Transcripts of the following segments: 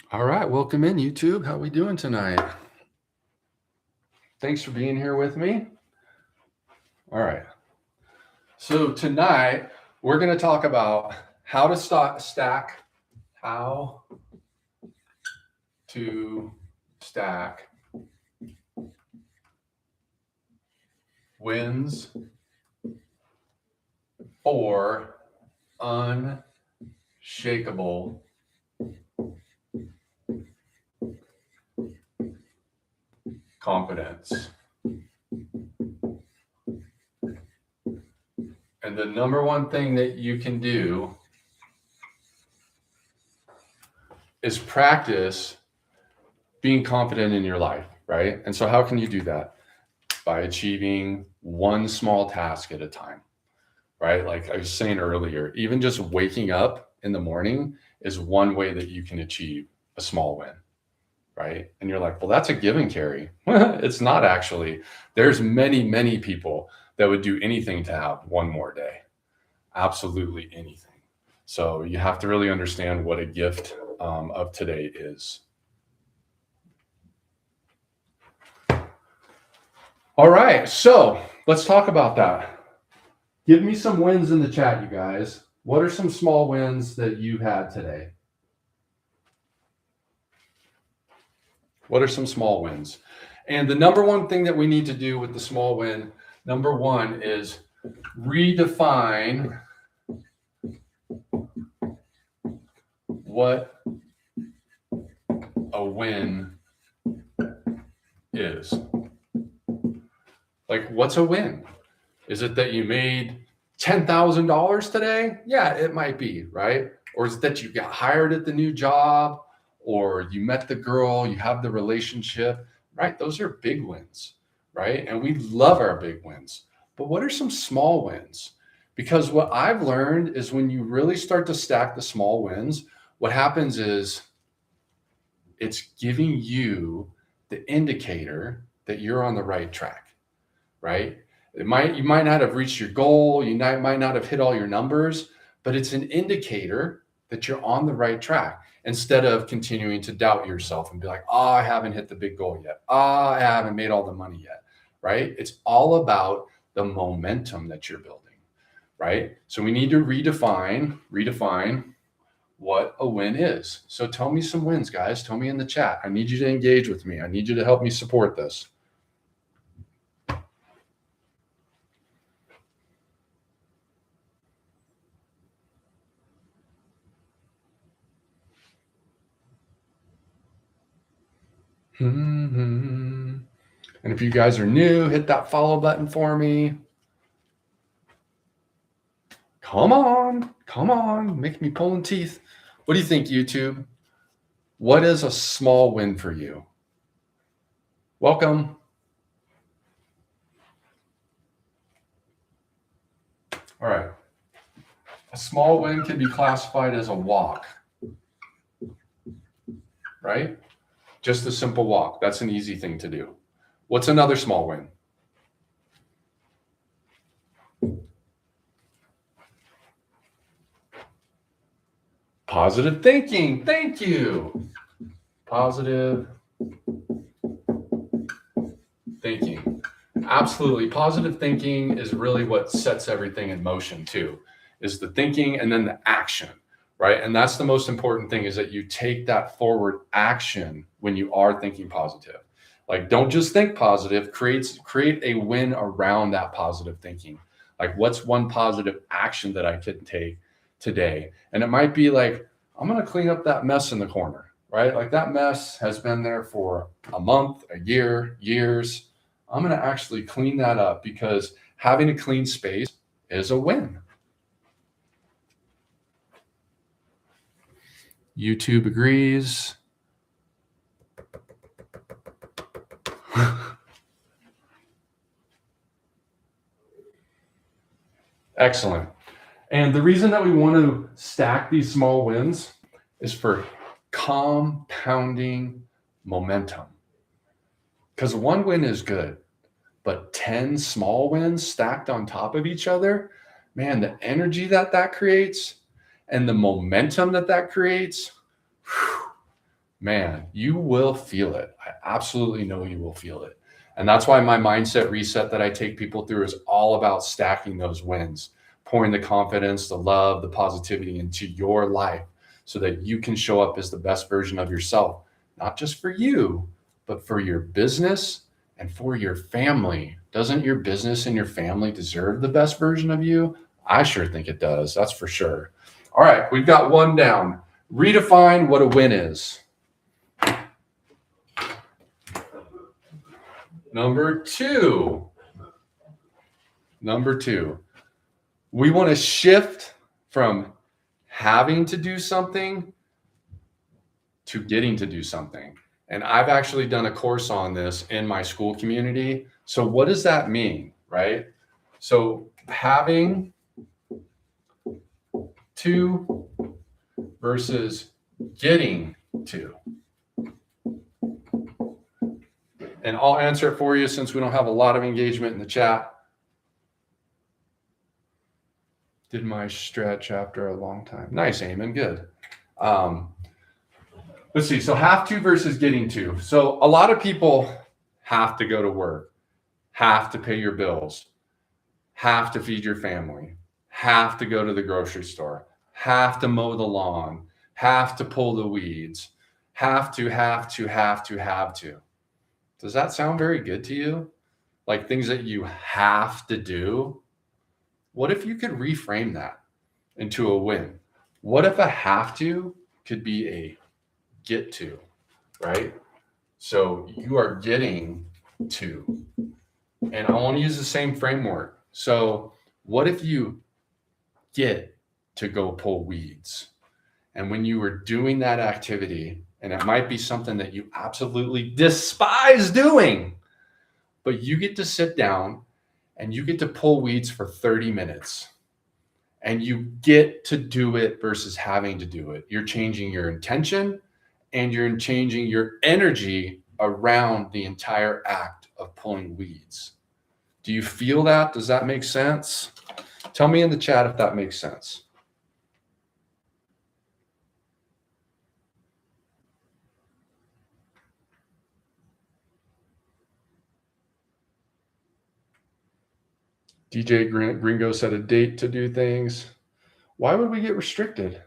All right, welcome in YouTube. How we doing tonight? Thanks for being here with me. All right. So tonight we're going to talk about how to stack wins for unshakable confidence. And the number one thing that you can do is practice being confident in your life, right? And so how can you do that? By achieving one small task at a time, right? Like I was saying earlier, even just waking up in the morning is one way that you can achieve a small win, right? And you're like, well, that's a given, Cary. It's not actually. There's many, many people that would do anything to have one more day. Absolutely anything. So you have to really understand what a gift of today is. All right, so let's talk about that. Give me some wins in the chat, you guys. What are some small wins that you had today? What are some small wins? And the number one thing that we need to do with the small win, number one, is redefine what a win is. Like, what's a win? Is it that you made $10,000 today? Yeah, it might be, right? Or is it that you got hired at the new job, or you met the girl, you have the relationship, right? Those are big wins, right? And we love our big wins. But what are some small wins? Because what I've learned is when you really start to stack the small wins, what happens is it's giving you the indicator that you're on the right track, right? You might not have reached your goal, you might not have hit all your numbers, but it's an indicator that you're on the right track instead of continuing to doubt yourself and be like, oh, I haven't hit the big goal yet. Oh, I haven't made all the money yet, right? It's all about the momentum that you're building, right? So we need to redefine what a win is. So tell me some wins, guys. Tell me in the chat. I need you to engage with me. I need you to help me support this. And if you guys are new, hit that follow button for me. Come on, make me pulling teeth. What do you think, YouTube? What is a small win for you? Welcome. All right. A small win can be classified as a walk, right? Just a simple walk. That's an easy thing to do. What's another small win? Positive thinking. Thank you. Positive thinking. Absolutely. Positive thinking is really what sets everything in motion too, is the thinking and then the action, right? And that's the most important thing, is that you take that forward action when you are thinking positive. Like, don't just think positive, create a win around that positive thinking. Like, what's one positive action that I can take today? And it might be like, I'm going to clean up that mess in the corner, right? Like, that mess has been there for a month, a year, years. I'm going to actually clean that up, because having a clean space is a win. YouTube agrees. Excellent. And the reason that we want to stack these small wins is for compounding momentum. Because one win is good, but 10 small wins stacked on top of each other, man, the energy that creates and the momentum that creates, man, you will feel it. I absolutely know you will feel it. And that's why my mindset reset that I take people through is all about stacking those wins, pouring the confidence, the love, the positivity into your life so that you can show up as the best version of yourself, not just for you, but for your business and for your family. Doesn't your business and your family deserve the best version of you? I sure think it does. That's for sure. All right, we've got one down. Redefine what a win is. Number two, we want to shift from having to do something to getting to do something. And I've actually done a course on this in my school community. So what does that mean, right? So having to versus getting to. And I'll answer it for you since we don't have a lot of engagement in the chat. Did my stretch after a long time. Nice, Eamon, good. Let's see, so have to versus getting to. So a lot of people have to go to work, have to pay your bills, have to feed your family, have to go to the grocery store, have to mow the lawn, have to pull the weeds, have to. Does that sound very good to you? Like things that you have to do? What if you could reframe that into a win? What if a have to could be a get to, right? So you are getting to. And I want to use the same framework. So what if you get to go pull weeds? And when you were doing that activity, and it might be something that you absolutely despise doing, but you get to sit down and you get to pull weeds for 30 minutes and you get to do it versus having to do it. You're changing your intention and you're changing your energy around the entire act of pulling weeds. Do you feel that? Does that make sense? Tell me in the chat if that makes sense. DJ Gringo set a date to do things. Why would we get restricted?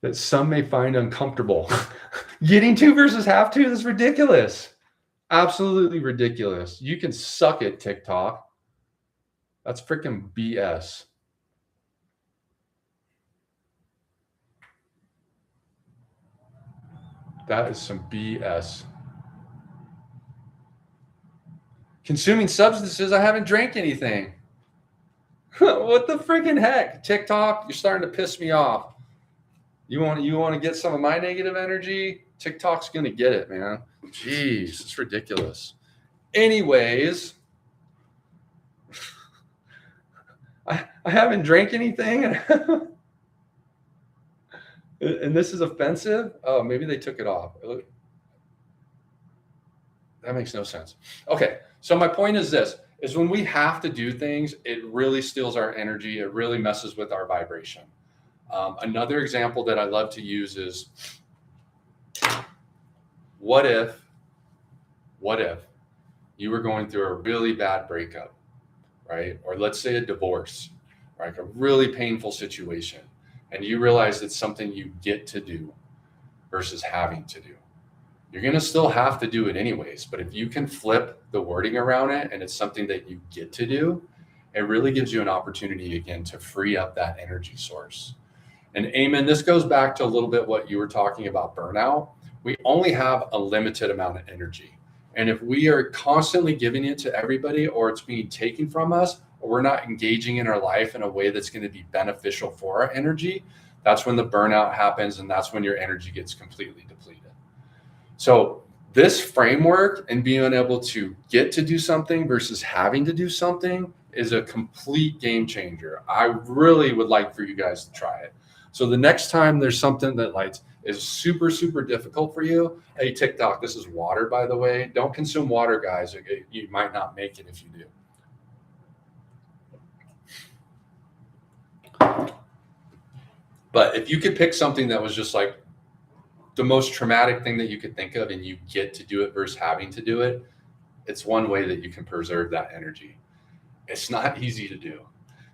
That some may find uncomfortable. Getting to versus have to, that's ridiculous. Absolutely ridiculous. You can suck it, TikTok. That's freaking BS. That is some BS. Consuming substances, I haven't drank anything. What the freaking heck? TikTok, you're starting to piss me off. You want to get some of my negative energy? TikTok's going to get it, man. Jeez, it's ridiculous. Anyways, I haven't drank anything. And this is offensive? Oh, maybe they took it off. That makes no sense. Okay, so my point is this, is when we have to do things, it really steals our energy. It really messes with our vibration. Another example that I love to use is, what if you were going through a really bad breakup, right? Or let's say a divorce, right? A really painful situation. And you realize it's something you get to do versus having to do. You're going to still have to do it anyways. But if you can flip the wording around it and it's something that you get to do, it really gives you an opportunity again to free up that energy source. And Eamon, this goes back to a little bit what you were talking about burnout. We only have a limited amount of energy. And if we are constantly giving it to everybody, or it's being taken from us, or we're not engaging in our life in a way that's going to be beneficial for our energy, that's when the burnout happens. And that's when your energy gets completely depleted. So this framework and being able to get to do something versus having to do something is a complete game changer. I really would like for you guys to try it. So the next time there's something that like is super, super difficult for you, hey, TikTok, this is water, by the way. Don't consume water, guys. You might not make it if you do. But if you could pick something that was just like the most traumatic thing that you could think of and you get to do it versus having to do it, it's one way that you can preserve that energy. It's not easy to do.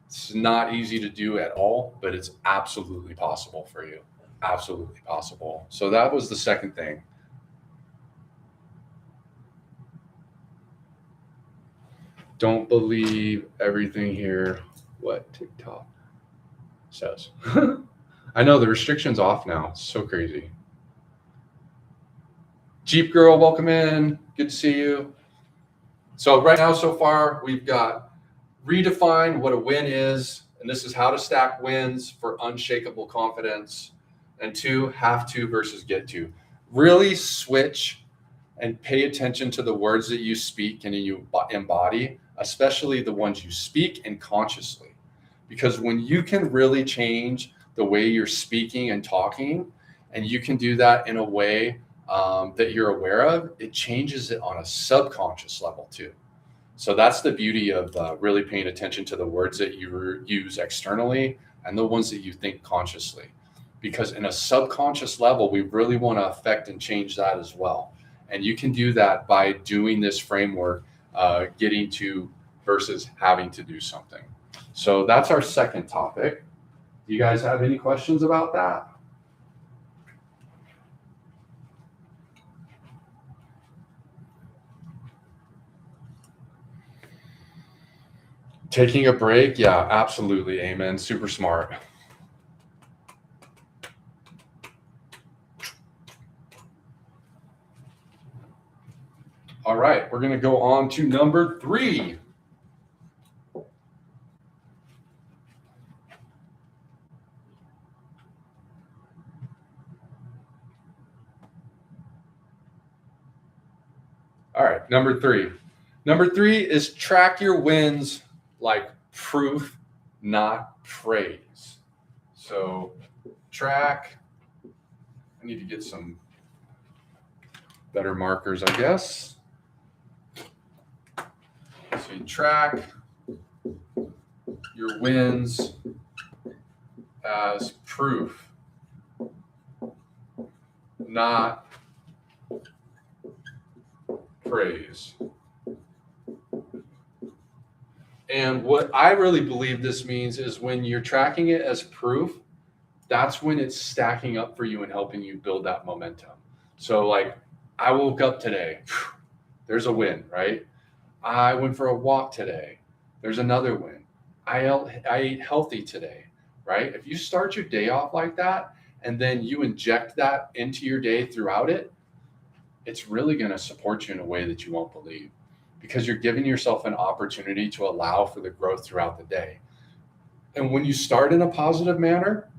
It's not easy to do at all, but it's absolutely possible for you. Absolutely possible. So that was the second thing. Don't believe everything here what TikTok says. I know the restriction's off now. It's so crazy. Jeep Girl, welcome in. Good to see you. So right now, so far, we've got redefine what a win is, and this is how to stack wins for unshakable confidence. And 2, have to versus get to. Really switch and pay attention to the words that you speak and you embody, especially the ones you speak and consciously. Because when you can really change the way you're speaking and talking, and you can do that in a way that you're aware of, it changes it on a subconscious level too. So that's the beauty of really paying attention to the words that you use externally and the ones that you think consciously. Because in a subconscious level, we really want to affect and change that as well. And you can do that by doing this framework, getting to versus having to do something. So that's our second topic. Do you guys have any questions about that? Taking a break? Yeah, absolutely. Amen. Super smart. All right, we're going to go on to number 3. All right, number 3. Number 3 is track your wins like proof, not praise. So track, I need to get some better markers, I guess. So you track your wins as proof, not praise. And what I really believe this means is when you're tracking it as proof, that's when it's stacking up for you and helping you build that momentum. So like, I woke up today, there's a win, right? I went for a walk today, there's another win. I ate healthy today, right? If you start your day off like that, and then you inject that into your day throughout it, it's really going to support you in a way that you won't believe, because you're giving yourself an opportunity to allow for the growth throughout the day. And when you start in a positive manner,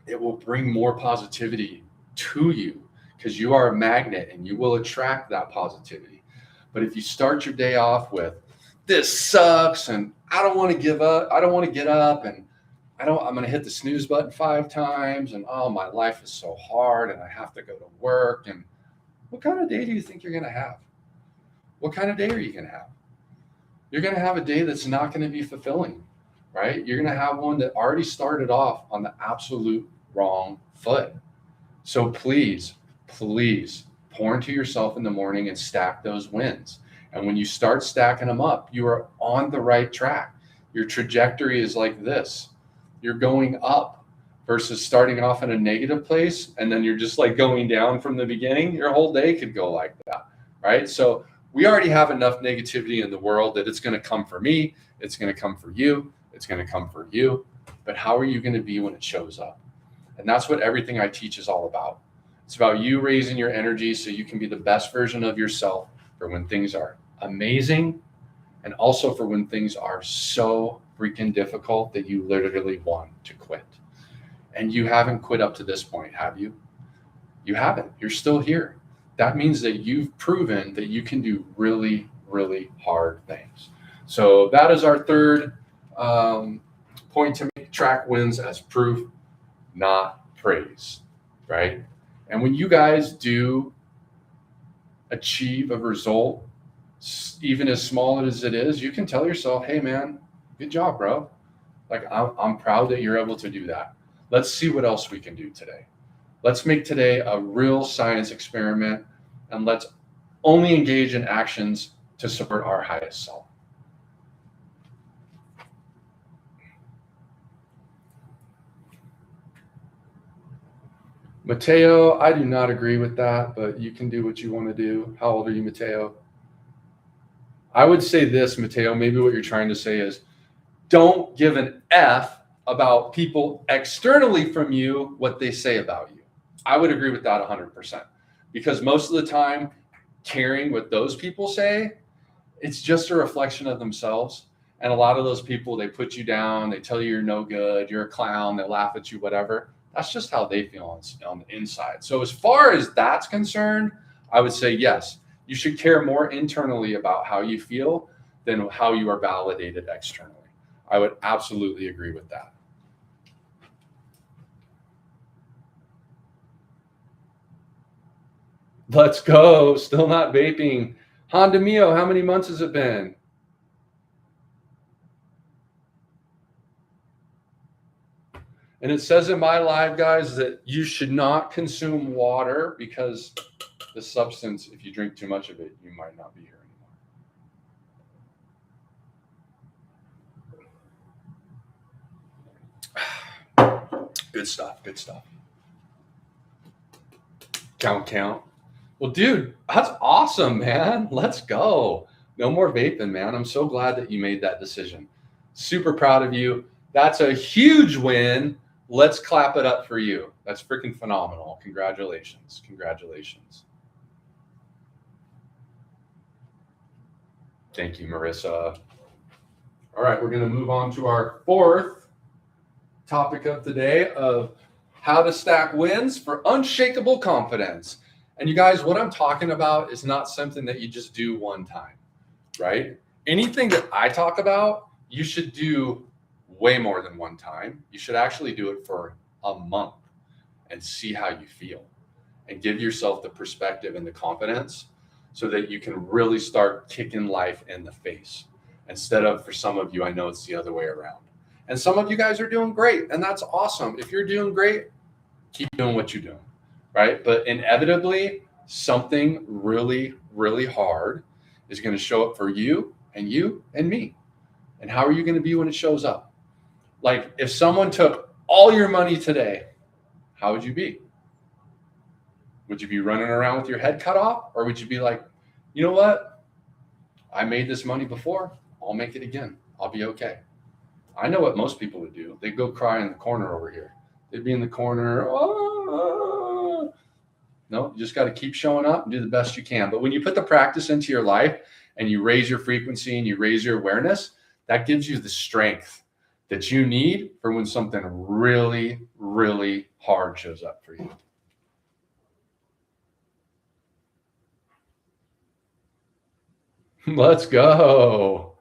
it will bring more positivity to you, because you are a magnet and you will attract that positivity. But if you start your day off with, this sucks and I don't want to give up, I don't want to get up, and I'm going to hit the snooze button 5 times, and oh, my life is so hard and I have to go to work, and what kind of day do you think you're going to have? What kind of day are you going to have? You're going to have a day that's not going to be fulfilling, right? You're going to have one that already started off on the absolute wrong foot. So please pour into yourself in the morning and stack those wins. And when you start stacking them up, you are on the right track. Your trajectory is like this. You're going up versus starting off in a negative place, and then you're just like going down from the beginning. Your whole day could go like that, right? So we already have enough negativity in the world that it's going to come for me, it's going to come for you, it's going to come for you. But how are you going to be when it shows up? And that's what everything I teach is all about. It's about you raising your energy so you can be the best version of yourself for when things are amazing, and also for when things are so freaking difficult that you literally want to quit. And you haven't quit up to this point, have you? You haven't. You're still here. That means that you've proven that you can do really, really hard things. So that is our third point to make. Track wins as proof, not praise, right? And when you guys do achieve a result, even as small as it is, you can tell yourself, hey man, good job, bro. Like, I'm proud that you're able to do that. Let's see what else we can do today. Let's make today a real science experiment, and let's only engage in actions to support our highest self. Mateo, I do not agree with that, but you can do what you want to do. How old are you, Mateo? I would say this, Mateo, maybe what you're trying to say is don't give an F about people externally from you, what they say about you. I would agree with that 100%, because most of the time, caring what those people say, it's just a reflection of themselves. And a lot of those people, they put you down, they tell you you're no good, you're a clown, they laugh at you, whatever. That's just how they feel on the inside. So as far as that's concerned, I would say yes, you should care more internally about how you feel than how you are validated externally. I would absolutely agree with that. Let's go. Still not vaping. Honda Mio, how many months has it been? And it says in my live, guys, that you should not consume water because the substance, if you drink too much of it, you might not be here anymore. Good stuff. Good stuff. Count. Well, dude, that's awesome, man. Let's go. No more vaping, man. I'm so glad that you made that decision. Super proud of you. That's a huge win. Let's clap it up for you. That's freaking phenomenal. Congratulations. Congratulations. Thank you, Marissa. All right, we're going to move on to our fourth topic of the day of how to stack wins for unshakable confidence. And you guys, what I'm talking about is not something that you just do one time, right? Anything that I talk about, you should do way more than one time. You should actually do it for a month and see how you feel and give yourself the perspective and the confidence so that you can really start kicking life in the face. Instead of, for some of you, I know it's the other way around. And some of you guys are doing great, and that's awesome. If you're doing great, keep doing what you're doing, right? But inevitably, something really, really hard is going to show up for you and me. And how are you going to be when it shows up? Like, if someone took all your money today, how would you be? Would you be running around with your head cut off? Or would you be like, you know what? I made this money before. I'll make it again. I'll be okay. I know what most people would do. They'd go cry in the corner over here. They'd be in the corner. Oh. No, you just got to keep showing up and do the best you can. But when you put the practice into your life and you raise your frequency and you raise your awareness, that gives you the strength that you need for when something really, really hard shows up for you. Let's go.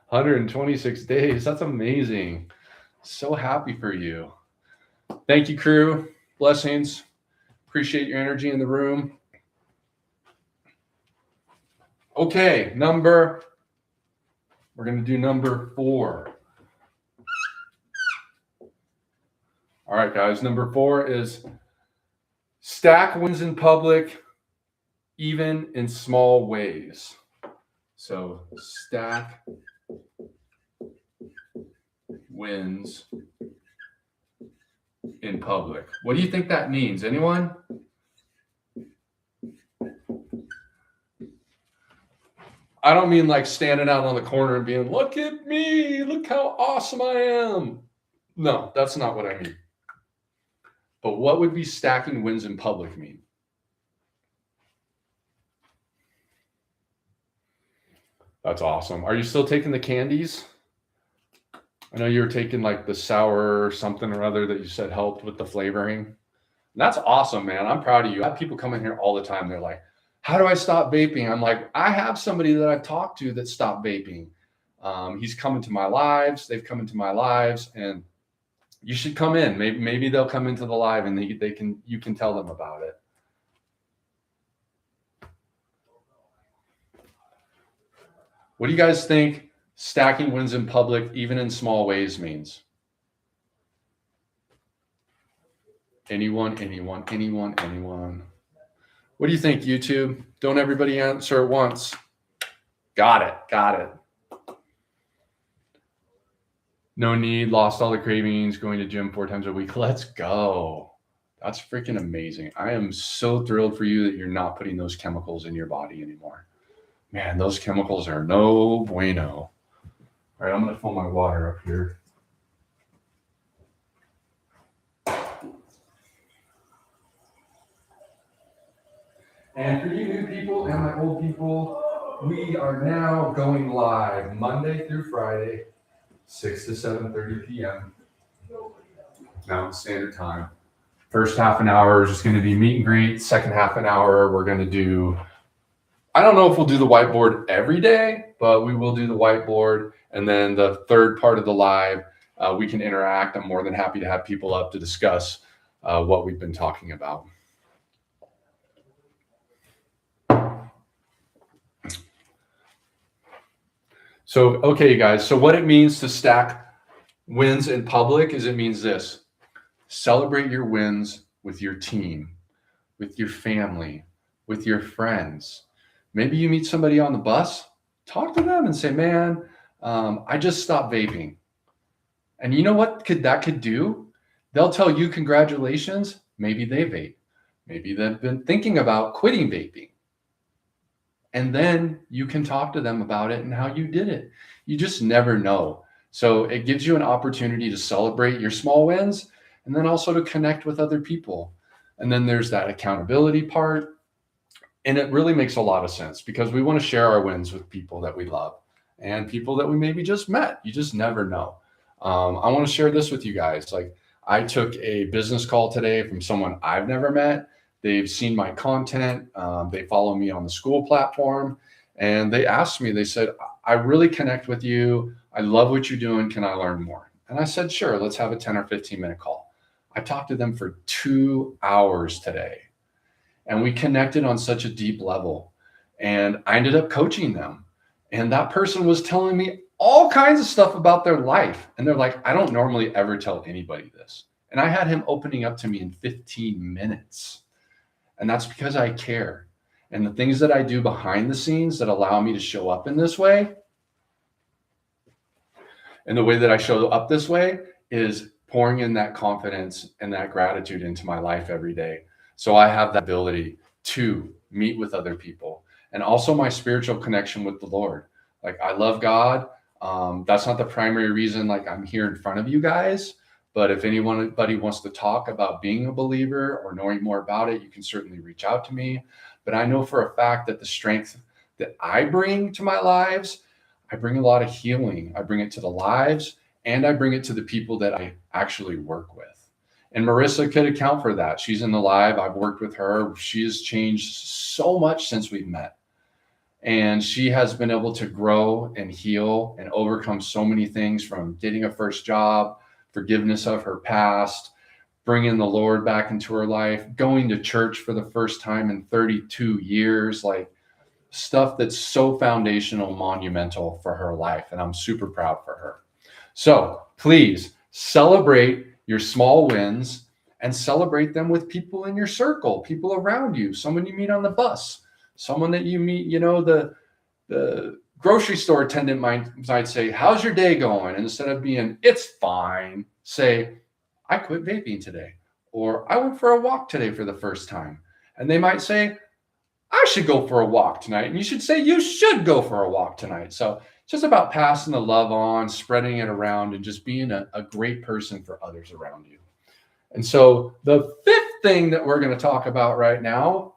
126 days. That's amazing. So happy for you. Thank you, crew. Blessings. Appreciate your energy in the room. Okay, we're going to do number 4. All right, guys. Number 4 is stack wins in public, even in small ways. So stack wins in public. What do you think that means? Anyone? I don't mean like standing out on the corner and being, look at me, look how awesome I am. No, that's not what I mean. But what would be stacking wins in public mean? That's awesome. Are you still taking the candies? I know you were taking like the sour something or other that you said helped with the flavoring. And that's awesome, man. I'm proud of you. I have people come in here all the time. They're like, how do I stop vaping? I'm like, I have somebody that I've talked to that stopped vaping. He's coming to my lives. They've come into my lives, and you should come in. Maybe they'll come into the live and you can tell them about it. What do you guys think stacking wins in public, even in small ways, means? Anyone, anyone, anyone, anyone. What do you think, YouTube? Don't everybody answer at once. Got it. Got it. No need. Lost all the cravings. Going to gym 4 times a week. Let's go. That's freaking amazing. I am so thrilled for you that you're not putting those chemicals in your body anymore. Man, those chemicals are no bueno. All right, I'm going to fill my water up here. And for you new people and my old people, we are now going live Monday through Friday, 6 to 7:30 p.m. Mountain Standard Time. First half an hour is just going to be meet and greet. Second half an hour, we're going to do, I don't know if we'll do the whiteboard every day, but we will do the whiteboard. And then the third part of the live, we can interact. I'm more than happy to have people up to discuss what we've been talking about. So, okay, you guys. So what it means to stack wins in public is it means this. Celebrate your wins with your team, with your family, with your friends. Maybe you meet somebody on the bus, talk to them and say, man, I just stopped vaping. And you know what that could do? They'll tell you congratulations. Maybe they vape. Maybe they've been thinking about quitting vaping. And then you can talk to them about it and how you did it. You just never know. So it gives you an opportunity to celebrate your small wins and then also to connect with other people. And then there's that accountability part. And it really makes a lot of sense because we want to share our wins with people that we love and people that we maybe just met. You just never know. I want to share this with you guys. Like I took a business call today from someone I've never met. They've seen my content. They follow me on the school platform. And they asked me, they said, I really connect with you. I love what you're doing. Can I learn more? And I said, sure, let's have a 10 or 15 minute call. I talked to them for 2 hours today. And we connected on such a deep level. And I ended up coaching them. And that person was telling me all kinds of stuff about their life. And they're like, I don't normally ever tell anybody this. And I had him opening up to me in 15 minutes. And that's because I care. And the things that I do behind the scenes that allow me to show up in this way, and the way that I show up this way is pouring in that confidence and that gratitude into my life every day. So I have that ability to meet with other people and also my spiritual connection with the Lord. Like I love God. That's not the primary reason like I'm here in front of you guys. But if anybody wants to talk about being a believer or knowing more about it, you can certainly reach out to me. But I know for a fact that the strength that I bring to my lives, I bring a lot of healing. I bring it to the lives and I bring it to the people that I actually work with. And Marissa could account for that. She's in the live. I've worked with her. She has changed so much since we've met. And she has been able to grow and heal and overcome so many things from getting a first job, forgiveness of her past, bringing the Lord back into her life, going to church for the first time in 32 years, like stuff that's so foundational, monumental for her life. And I'm super proud for her. So please celebrate your small wins and celebrate them with people in your circle, people around you, someone you meet on the bus, someone that you meet, you know, the grocery store attendant might say, how's your day going? And instead of being, it's fine, say, I quit vaping today, or I went for a walk today for the first time. And they might say, I should go for a walk tonight. And you should say, you should go for a walk tonight. So it's just about passing the love on, spreading it around, and just being a great person for others around you. And so the fifth thing that we're going to talk about right now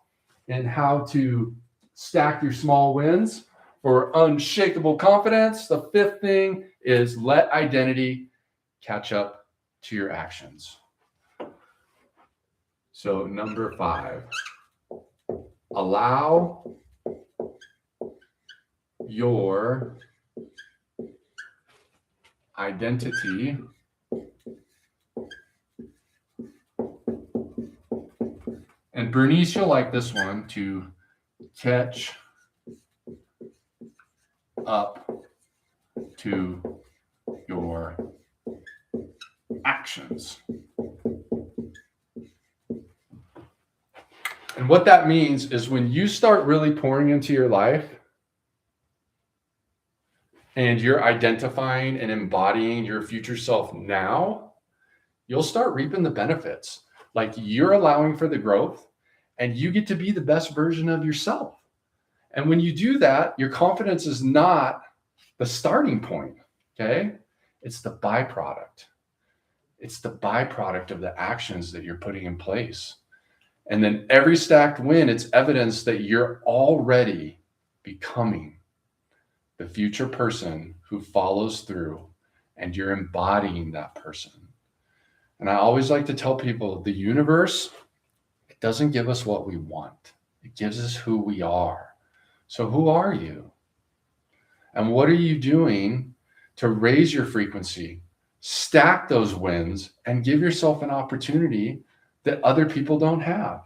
and how to stack your small wins for unshakable confidence. The fifth thing is let identity catch up to your actions. So number 5, allow your identity and Bernice, you'll like this one, to catch up to your actions. And what that means is when you start really pouring into your life and you're identifying and embodying your future self now, you'll start reaping the benefits. Like you're allowing for the growth and you get to be the best version of yourself. And when you do that, your confidence is not the starting point, okay? It's the byproduct. It's the byproduct of the actions that you're putting in place. And then every stacked win, it's evidence that you're already becoming the future person who follows through and you're embodying that person. And I always like to tell people the universe, it doesn't give us what we want. It gives us who we are. So who are you? And what are you doing to raise your frequency, stack those wins, and give yourself an opportunity that other people don't have?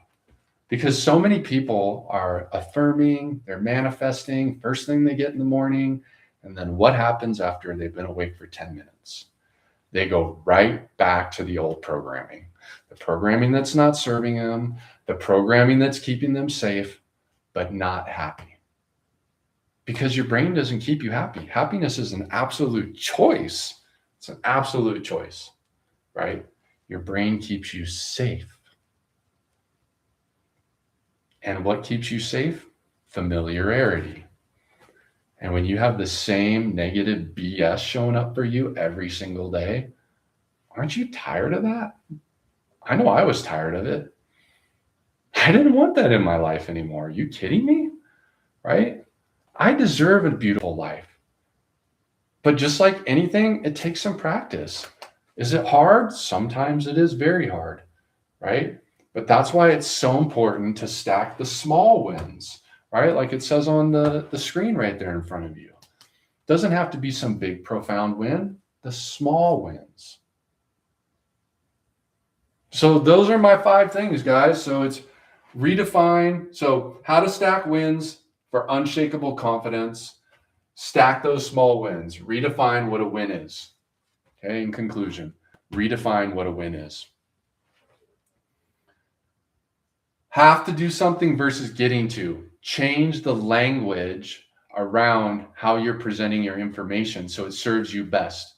Because so many people are affirming, they're manifesting first thing they get in the morning. And then what happens after they've been awake for 10 minutes? They go right back to the old programming, the programming that's not serving them, the programming that's keeping them safe, but not happy. Because your brain doesn't keep you happy. Happiness is an absolute choice. It's an absolute choice, right? Your brain keeps you safe. And what keeps you safe? Familiarity. And when you have the same negative BS showing up for you every single day, aren't you tired of that? I know I was tired of it. I didn't want that in my life anymore. Are you kidding me? Right? I deserve a beautiful life. But just like anything, it takes some practice. Is it hard? Sometimes it is very hard, right? But that's why it's so important to stack the small wins, right? Like it says on the screen right there in front of you. It doesn't have to be some big, profound win, the small wins. So those are my 5 things, guys. So it's redefine. So how to stack wins for unshakable confidence. Stack those small wins. Redefine what a win is. Okay, in conclusion, redefine what a win is. Have to do something versus getting to. Change the language around how you're presenting your information so it serves you best.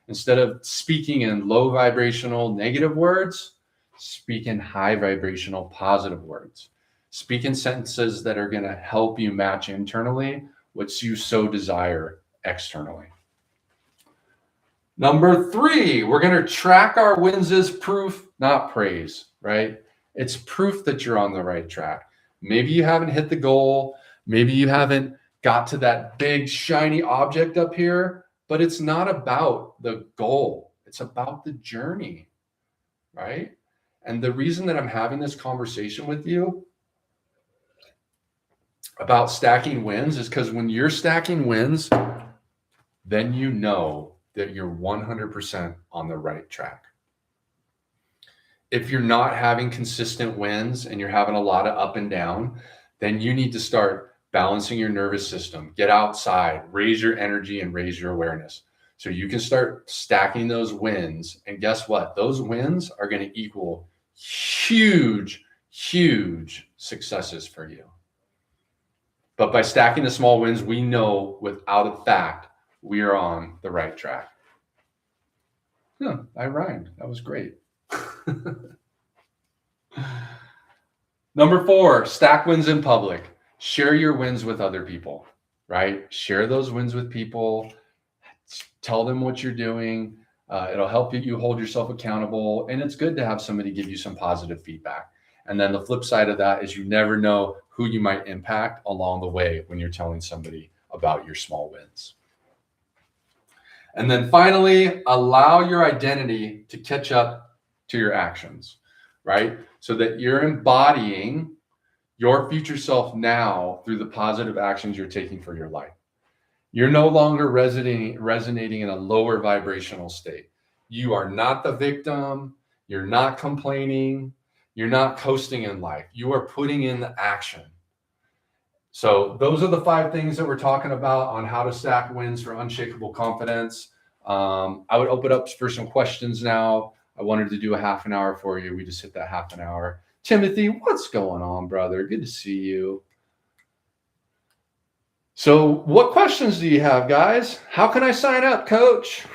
Instead of speaking in low vibrational negative words, speak in high vibrational positive words. Speak in sentences that are going to help you match internally what you so desire externally. Number 3, we're going to track our wins as proof, not praise, right? It's proof that you're on the right track. Maybe you haven't hit the goal. Maybe you haven't got to that big shiny object up here, but it's not about the goal. It's about the journey, right? And the reason that I'm having this conversation with you about stacking wins is because when you're stacking wins, then you know that you're 100% on the right track. If you're not having consistent wins and you're having a lot of up and down, then you need to start balancing your nervous system, get outside, raise your energy and raise your awareness. So you can start stacking those wins. And guess what? Those wins are going to equal huge, huge successes for you. But by stacking the small wins, we know without a fact, we are on the right track. Yeah, I rhymed. That was great. Number 4, stack wins in public. Share your wins with other people, right? Share those wins with people. Tell them what you're doing. It'll help you hold yourself accountable. And it's good to have somebody give you some positive feedback. And then the flip side of that is you never know who you might impact along the way when you're telling somebody about your small wins. And then finally, allow your identity to catch up to your actions, right? So that you're embodying your future self now through the positive actions you're taking for your life. You're no longer resonating in a lower vibrational state. You are not the victim. You're not complaining. You're not coasting in life. You are putting in the action. So those are the 5 things that we're talking about on how to stack wins for unshakable confidence. I would open up for some questions now. I wanted to do a half an hour for you. We just hit that half an hour. Timothy, what's going on, brother? Good to see you. So, what questions do you have, guys? How can I sign up, coach?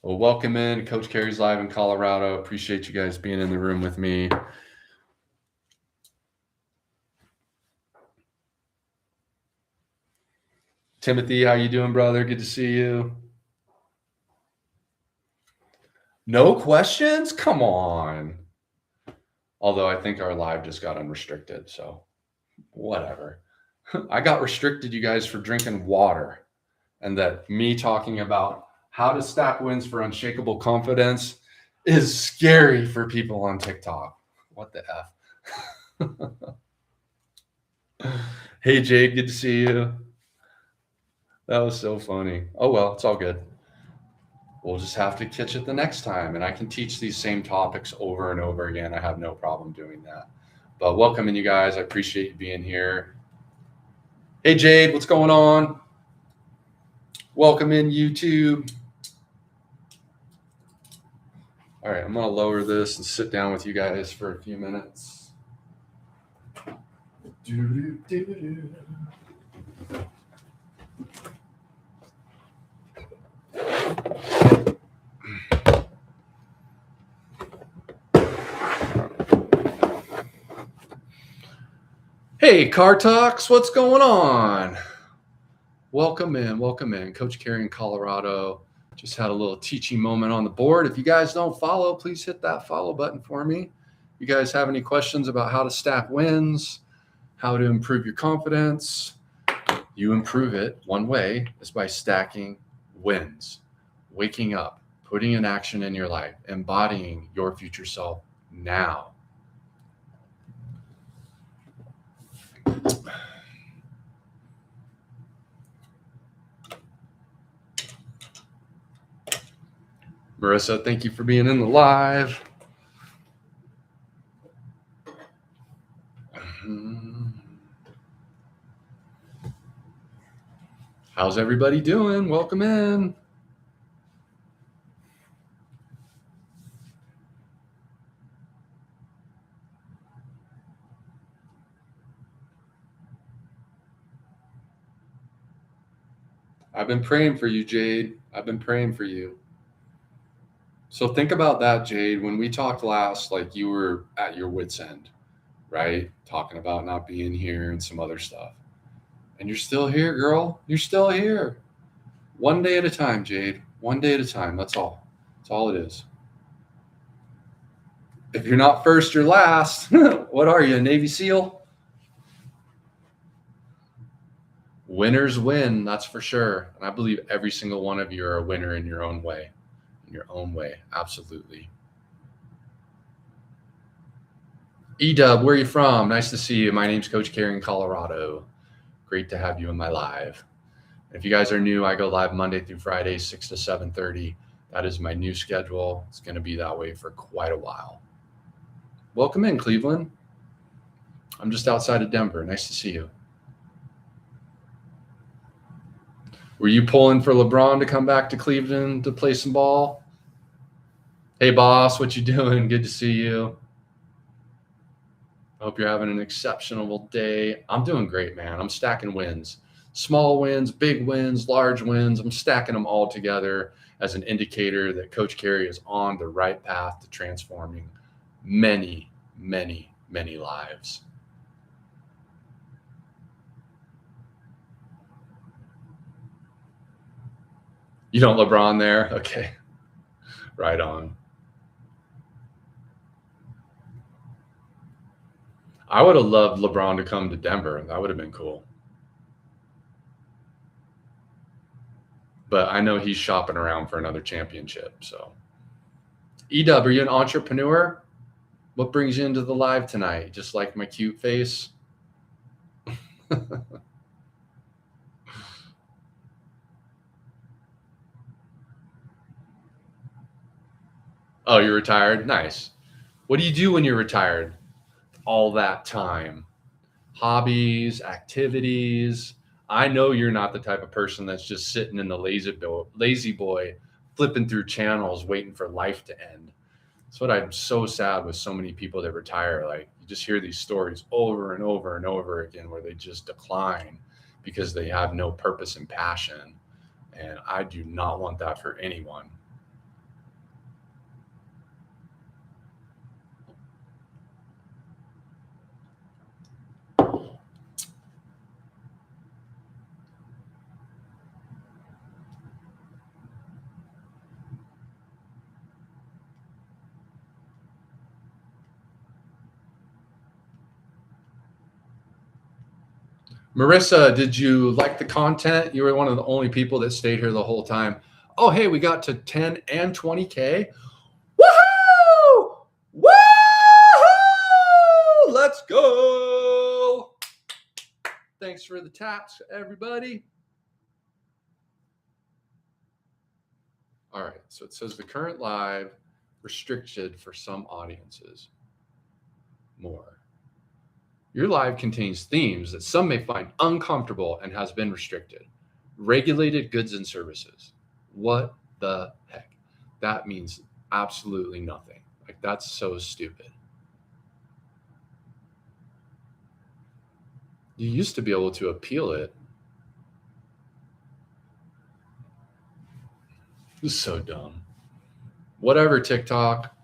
Well, welcome in. Coach Cary's live in Colorado. Appreciate you guys being in the room with me. Timothy, how you doing, brother? Good to see you. No questions? Come on. Although I think our live just got unrestricted, so whatever. I got restricted, you guys, for drinking water, and that me talking about how to stack wins for unshakable confidence is scary for people on TikTok. What the F? Hey, Jade, good to see you. That was so funny. Oh, well, it's all good. We'll just have to catch it the next time, and I can teach these same topics over and over again. I have no problem doing that. But welcome in, you guys. I appreciate you being here. Hey, Jade, what's going on? Welcome in, YouTube. All right, I'm going to lower this and sit down with you guys for a few minutes. Hey, Car Talks, what's going on? Welcome in, welcome in. Coach Cary in Colorado. Just had a little teaching moment on the board. If you guys don't follow, please hit that follow button for me. You guys have any questions about how to stack wins, how to improve your confidence? You improve it one way is by stacking wins, waking up, putting an action in your life, embodying your future self now. Marissa, thank you for being in the live. How's everybody doing? Welcome in. I've been praying for you, Jade. I've been praying for you. So think about that, Jade. When we talked last, like you were at your wit's end, right? Talking about not being here and some other stuff. And you're still here, girl. You're still here. One day at a time, Jade. One day at a time. That's all. That's all it is. If you're not first, you're last. What are you, a Navy SEAL? Winners win, that's for sure. And I believe every single one of you are a winner in your own way. In your own way, absolutely. E-Dub, where are you from? Nice to see you. My name's Coach Cary in Colorado. Great to have you in my live. If you guys are new, I go live Monday through Friday, 6 to 7:30. That is my new schedule. It's going to be that way for quite a while. Welcome in, Cleveland. I'm just outside of Denver. Nice to see you. Were you pulling for LeBron to come back to Cleveland to play some ball? Hey, boss, what you doing? Good to see you. I hope you're having an exceptional day. I'm doing great, man. I'm stacking wins. Small wins, big wins, large wins. I'm stacking them all together as an indicator that Coach Cary is on the right path to transforming many, many, many lives. You don't LeBron there? Okay. Right on. I would have loved LeBron to come to Denver. That would have been cool. But I know he's shopping around for another championship. So, E-Dub, are you an entrepreneur? What brings you into the live tonight? Just like my cute face? Oh, you're retired? Nice. What do you do when you're retired? All that time. Hobbies, activities. I know you're not the type of person that's just sitting in the lazy boy flipping through channels waiting for life to end. That's what I'm so sad with so many people that retire. Like you just hear these stories over and over and over again where they just decline because they have no purpose and passion. And I do not want that for anyone. Marissa, did you like the content? You were one of the only people that stayed here the whole time. Oh, hey, we got to 10 and 20K. Woohoo! Woohoo! Let's go. Thanks for the taps, everybody. All right, so it says the current live restricted for some audiences. More. Your live contains themes that some may find uncomfortable and has been restricted. Regulated goods and services. What the heck? That means absolutely nothing. Like, that's so stupid. You used to be able to appeal it. This is so dumb. Whatever, TikTok.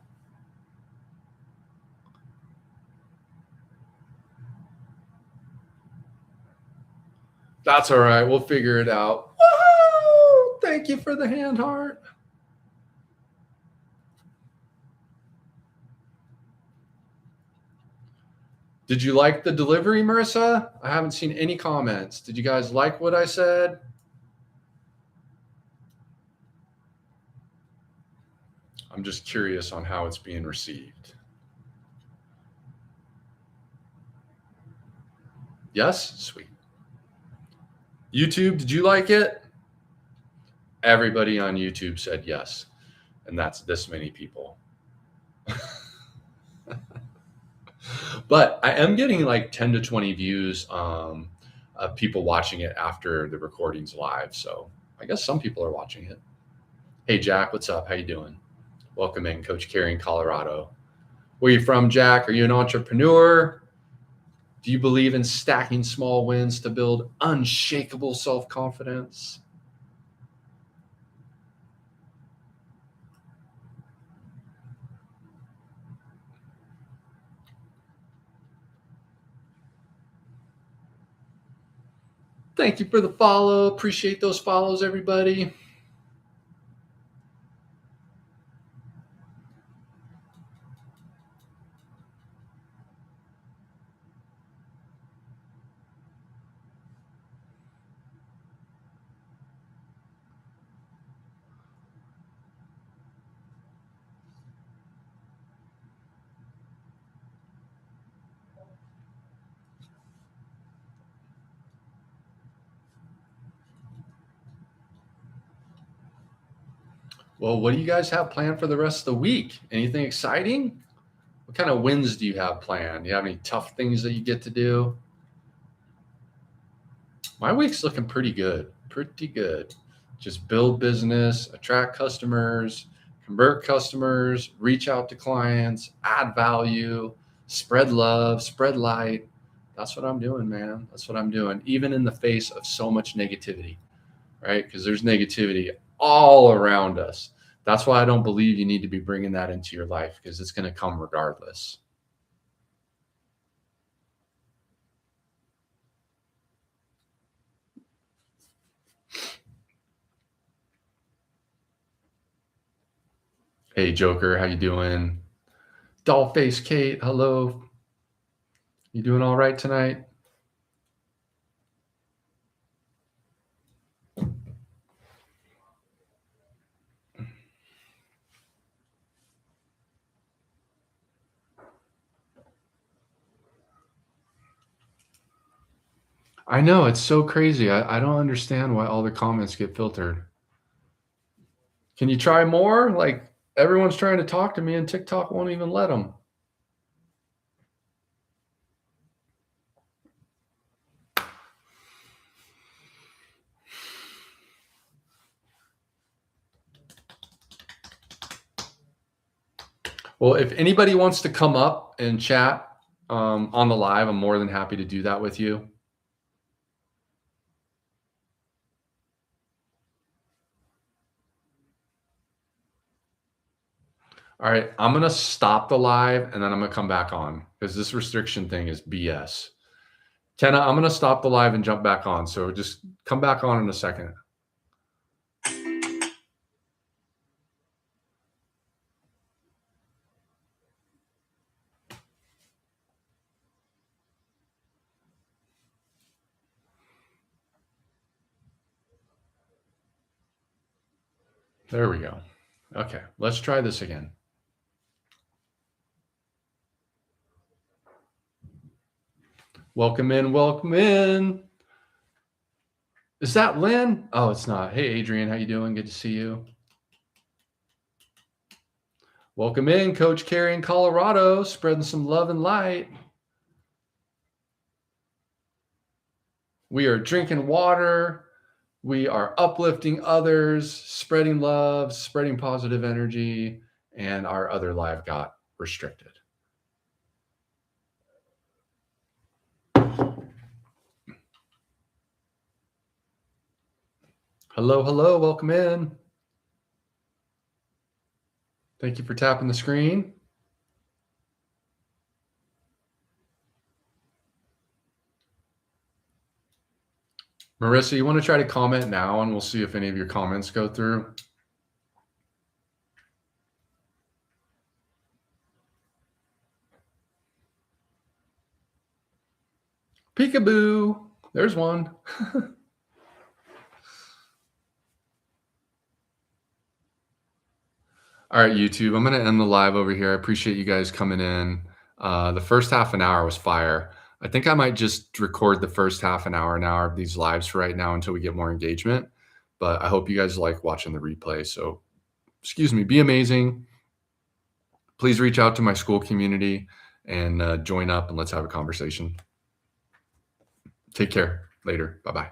That's all right. We'll figure it out. Woo! Thank you for the hand heart. Did you like the delivery, Marissa? I haven't seen any comments. Did you guys like what I said? I'm just curious on how it's being received. Yes? Sweet. YouTube, did you like it? Everybody on YouTube said yes. And that's this many people. But I am getting like 10 to 20 views of people watching it after the recording's live. So I guess some people are watching it. Hey, Jack, what's up? How you doing? Welcome in, Coach Cary in Colorado. Where are you from, Jack? Are you an entrepreneur? Do you believe in stacking small wins to build unshakable self-confidence? Thank you for the follow. Appreciate those follows, everybody. Well, what do you guys have planned for the rest of the week? Anything exciting? What kind of wins do you have planned? Do you have any tough things that you get to do? My week's looking pretty good. Pretty good. Just build business, attract customers, convert customers, reach out to clients, add value, spread love, spread light. That's what I'm doing, man. That's what I'm doing, even in the face of so much negativity, right? Because there's negativity all around us. That's why I don't believe you need to be bringing that into your life, because it's going to come regardless. Hey, Joker, how you doing? Dollface Kate, hello. You doing all right tonight? I know, it's so crazy. I don't understand why all the comments get filtered. Can you try more? Like, everyone's trying to talk to me and TikTok won't even let them. Well, if anybody wants to come up and chat on the live, I'm more than happy to do that with you. All right, I'm going to stop the live and then I'm going to come back on because this restriction thing is BS. Kenna, I'm going to stop the live and jump back on. So just come back on in a second. There we go. Okay, let's try this again. Welcome in, welcome in. Is that Lynn? Oh, it's not. Hey, Adrian, how you doing? Good to see you. Welcome in, Coach Cary in Colorado, spreading some love and light. We are drinking water. We are uplifting others, spreading love, spreading positive energy, and our other live got restricted. Hello, hello, welcome in. Thank you for tapping the screen. Marissa, you want to try to comment now and we'll see if any of your comments go through. Peekaboo. There's one. All right, YouTube, I'm going to end the live over here. I appreciate you guys coming in. The first half an hour was fire. I think I might just record the first half an hour of these lives for right now until we get more engagement. But I hope you guys like watching the replay. So, excuse me, be amazing. Please reach out to my school community and join up and let's have a conversation. Take care. Later. Bye-bye.